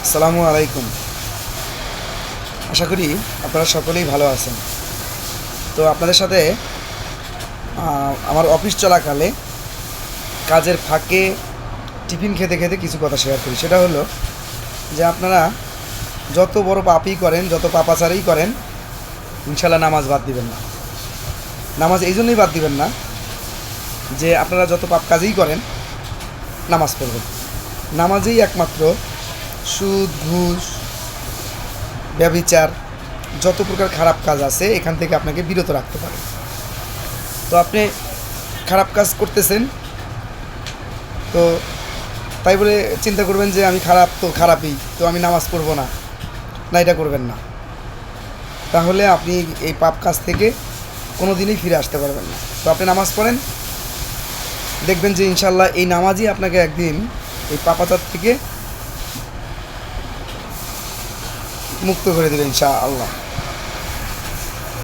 আসসালামু আলাইকুম। আশা করি আপনারা সকলেই ভালো আছেন। তো আপনাদের সাথে আমার অফিস চলাকালে কাজের ফাঁকে টিফিন খেতে খেতে কিছু কথা শেয়ার করি। সেটা হলো যে আপনারা যত বড় পাপই করেন, যত পাপাচারই করেন, ইনশাল্লাহ নামাজ বাদ দিবেন না। নামাজ এই জন্যই বাদ দিবেন না যে আপনারা যত পাপ কাজই করেন নামাজ পড়বেন। নামাজেই একমাত্র সুদ, ঘুষ, ব্যভিচার, যত প্রকার খারাপ কাজ আছে এখান থেকে আপনাকে বিরত রাখতে পারে। তো আপনি খারাপ কাজ করতেছেন, তো তাই বলে চিন্তা করবেন যে আমি খারাপ, তো খারাপই, তো আমি নামাজ পড়বো না, না, এটা করবেন না। তাহলে আপনি এই পাপ কাজ থেকে কোনো দিনই ফিরে আসতে পারবেন না। তো আপনি নামাজ পড়েন, দেখবেন যে ইনশাল্লাহ এই নামাজই আপনাকে একদিন এই পাপাচার থেকে মুক্ত করে দেবে ইনশাআল্লাহ।